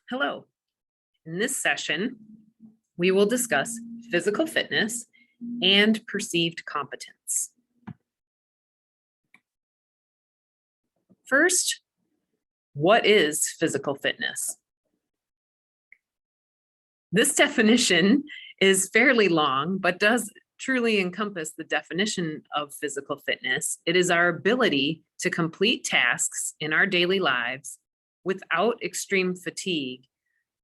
Hello. In this session, we will discuss physical fitness and perceived competence. First, what is physical fitness? This definition is fairly long, but does truly encompass the definition of physical fitness. It is our ability to complete tasks in our daily lives without extreme fatigue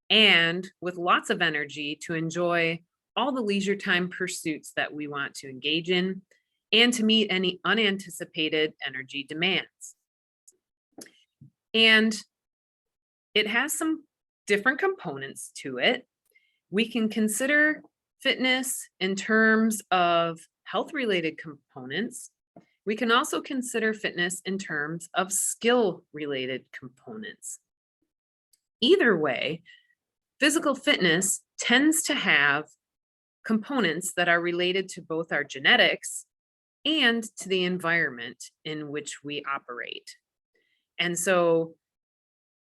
and with lots of energy to enjoy all the leisure time pursuits that we want to engage in and to meet any unanticipated energy demands. And it has some different components to it. We can consider fitness in terms of health related components. We can also consider fitness in terms of skill related components. Either way, physical fitness tends to have components that are related to both our genetics and to the environment in which we operate. And so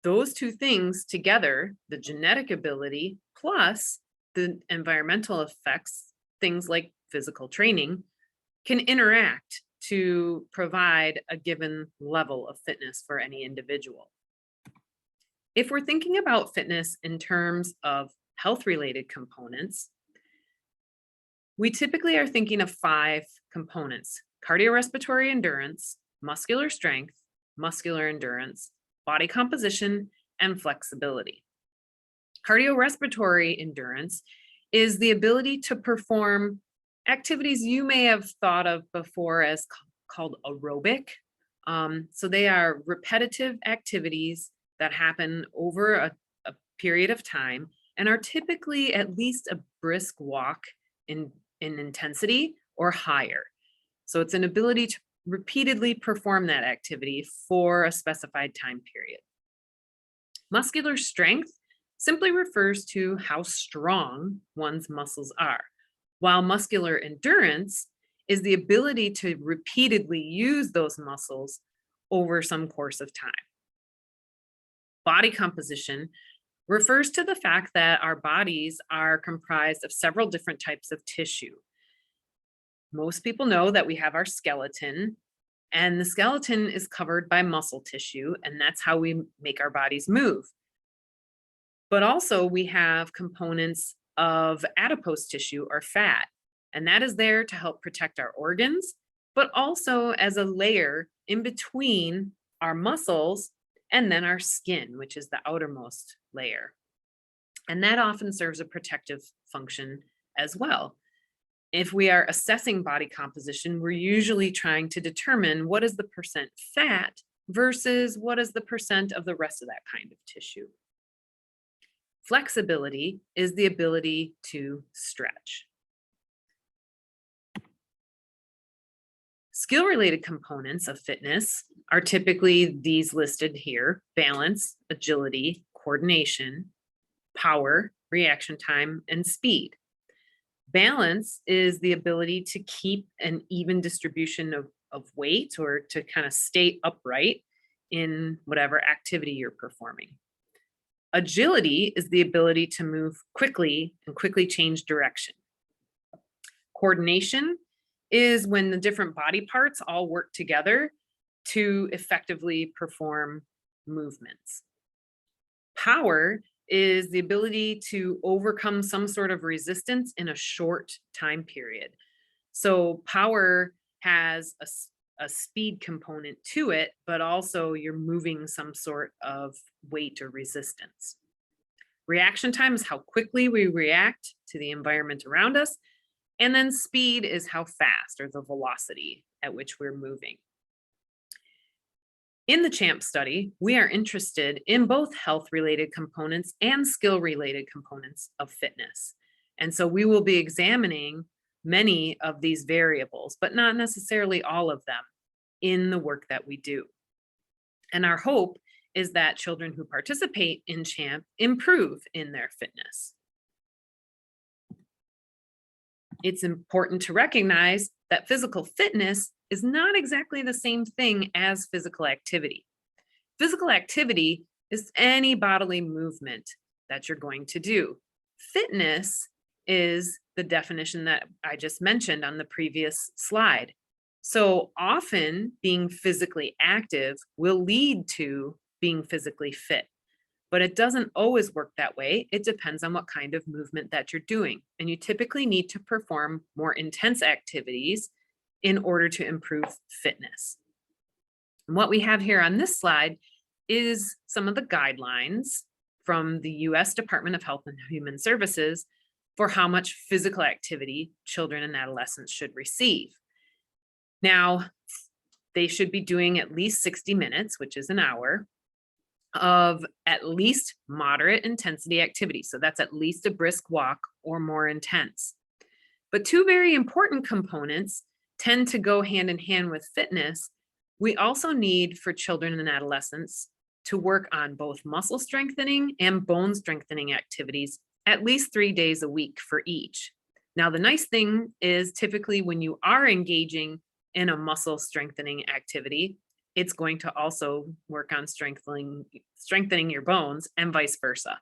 those two things together, the genetic ability plus the environmental effects, things like physical training, can interact to provide a given level of fitness for any individual. If we're thinking about fitness in terms of health related components, we typically are thinking of 5 components: cardiorespiratory endurance, muscular strength, muscular endurance, body composition, and flexibility. Cardiorespiratory endurance is the ability to perform activities you may have thought of before as called aerobic. So they are repetitive activities that happen over a period of time and are typically at least a brisk walk in intensity or higher. So it's an ability to repeatedly perform that activity for a specified time period. Muscular strength simply refers to how strong one's muscles are, while muscular endurance is the ability to repeatedly use those muscles over some course of time. Body composition refers to the fact that our bodies are comprised of several different types of tissue. Most people know that we have our skeleton, and the skeleton is covered by muscle tissue, and that's how we make our bodies move. But also, we have components of adipose tissue or fat, and that is there to help protect our organs, but also as a layer in between our muscles and then our skin, which is the outermost layer. And that often serves a protective function as well. If we are assessing body composition, we're usually trying to determine what is the percent fat versus what is the percent of the rest of that kind of tissue. Flexibility is the ability to stretch. Skill-related components of fitness are typically these listed here: balance, agility, coordination, power, reaction time, and speed. Balance is the ability to keep an even distribution of weight or to kind of stay upright in whatever activity you're performing. Agility is the ability to move quickly and quickly change direction. Coordination is when the different body parts all work together to effectively perform movements. Power is the ability to overcome some sort of resistance in a short time period. So power has a speed component to it, but also you're moving some sort of weight or resistance. Reaction time is how quickly we react to the environment around us. And then speed is how fast, or the velocity at which we're moving. In the CHAMP study, we are interested in both health-related components and skill-related components of fitness. And so we will be examining many of these variables, but not necessarily all of them in the work that we do. And our hope is that children who participate in CHAMP improve in their fitness. It's important to recognize that physical fitness is not exactly the same thing as physical activity. Physical activity is any bodily movement that you're going to do. Fitness is the definition that I just mentioned on the previous slide. So often being physically active will lead to being physically fit, but it doesn't always work that way. It depends on what kind of movement that you're doing. And you typically need to perform more intense activities in order to improve fitness. And what we have here on this slide is some of the guidelines from the US Department of Health and Human Services for how much physical activity children and adolescents should receive. Now, they should be doing at least 60 minutes, which is an hour, of at least moderate intensity activity. So that's at least a brisk walk or more intense. But two very important components tend to go hand in hand with fitness. We also need for children and adolescents to work on both muscle strengthening and bone strengthening activities at least 3 days a week for each. Now, the nice thing is typically when you are engaging in a muscle strengthening activity, it's going to also work on strengthening your bones and vice versa.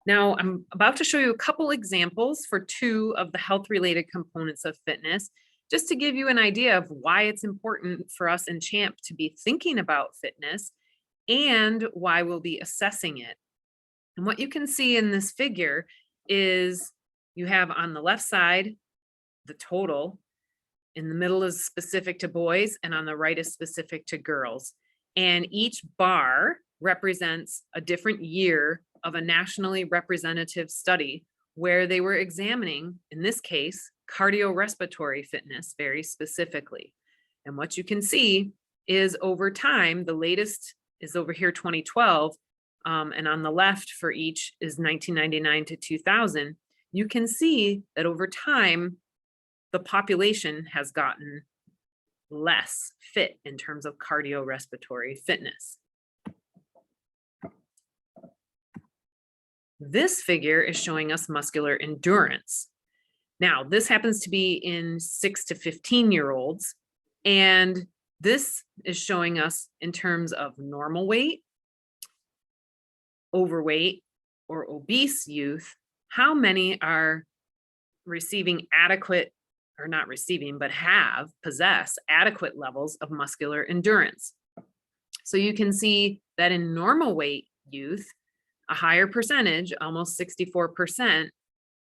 Now, I'm about to show you a couple examples for two of the health-related components of fitness, just to give you an idea of why it's important for us in CHAMP to be thinking about fitness and why we'll be assessing it. And what you can see in this figure is you have on the left side the total, in the middle is specific to boys, and on the right is specific to girls. And each bar represents a different year of a nationally representative study where they were examining, in this case, cardiorespiratory fitness very specifically. And what you can see is over time, the latest is over here 2012, and on the left for each is 1999 to 2000. You can see that over time, the population has gotten less fit in terms of cardiorespiratory fitness. This figure is showing us muscular endurance. Now, this happens to be in 6 to 15-year-olds, and this is showing us in terms of normal weight, overweight, or obese youth, how many are receiving adequate, or not receiving, but possess adequate levels of muscular endurance. So you can see that in normal weight youth, a higher percentage, almost 64%,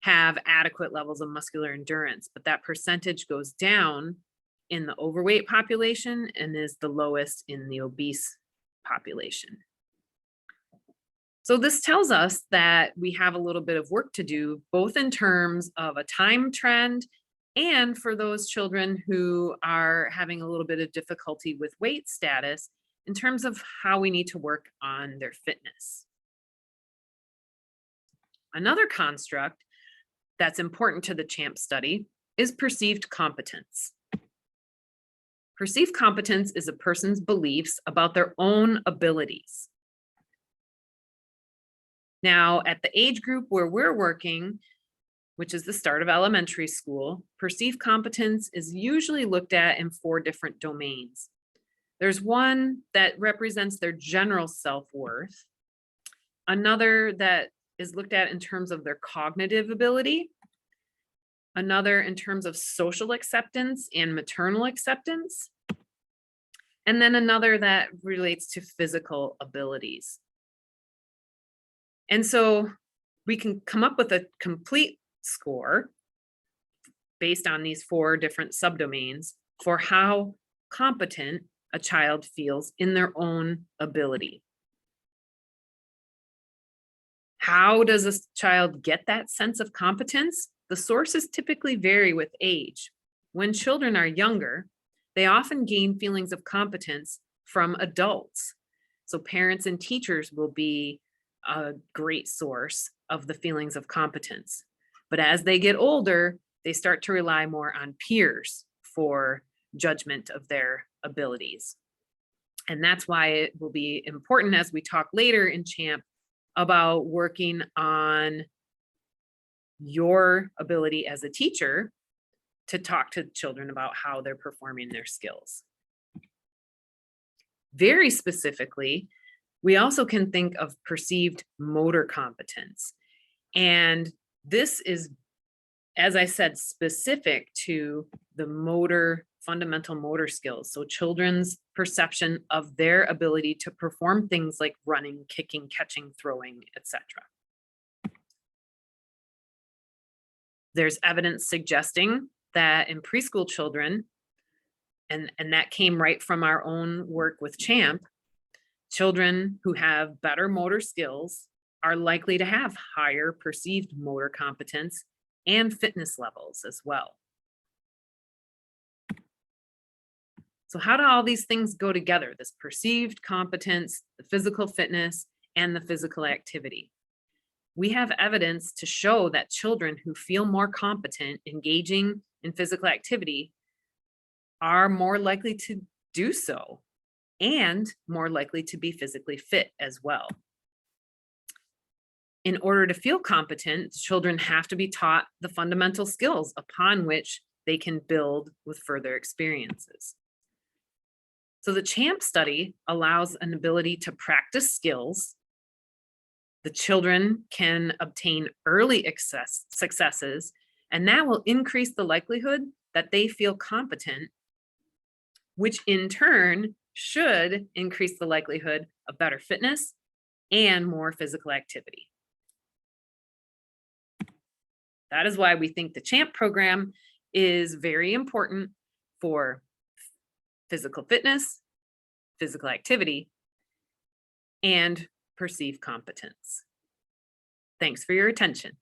have adequate levels of muscular endurance, but that percentage goes down in the overweight population and is the lowest in the obese population. So this tells us that we have a little bit of work to do, both in terms of a time trend and for those children who are having a little bit of difficulty with weight status in terms of how we need to work on their fitness. Another construct that's important to the CHAMP study is perceived competence. Perceived competence is a person's beliefs about their own abilities. Now, at the age group where we're working, which is the start of elementary school, perceived competence is usually looked at in 4 different domains. There's one that represents their general self-worth, another that is looked at in terms of their cognitive ability, another in terms of social acceptance and maternal acceptance, and then another that relates to physical abilities. And so we can come up with a complete score based on these 4 different subdomains for how competent a child feels in their own ability. How does a child get that sense of competence? The sources typically vary with age. When children are younger, they often gain feelings of competence from adults. So parents and teachers will be a great source of the feelings of competence. But as they get older, they start to rely more on peers for judgment of their abilities. And that's why it will be important as we talk later in CHAMP about working on your ability as a teacher to talk to children about how they're performing their skills. Very specifically, we also can think of perceived motor competence. And this is, as I said, specific to the fundamental motor skills. So children's perception of their ability to perform things like running, kicking, catching, throwing, etc. There's evidence suggesting that in preschool children, and that came right from our own work with CHAMP, children who have better motor skills are likely to have higher perceived motor competence and fitness levels as well. So how do all these things go together? This perceived competence, the physical fitness, and the physical activity. We have evidence to show that children who feel more competent engaging in physical activity are more likely to do so and more likely to be physically fit as well. In order to feel competent, children have to be taught the fundamental skills upon which they can build with further experiences. So the CHAMP study allows an ability to practice skills. The children can obtain early successes, and that will increase the likelihood that they feel competent, which in turn should increase the likelihood of better fitness and more physical activity. That is why we think the CHAMP program is very important for physical fitness, physical activity, and perceived competence. Thanks for your attention.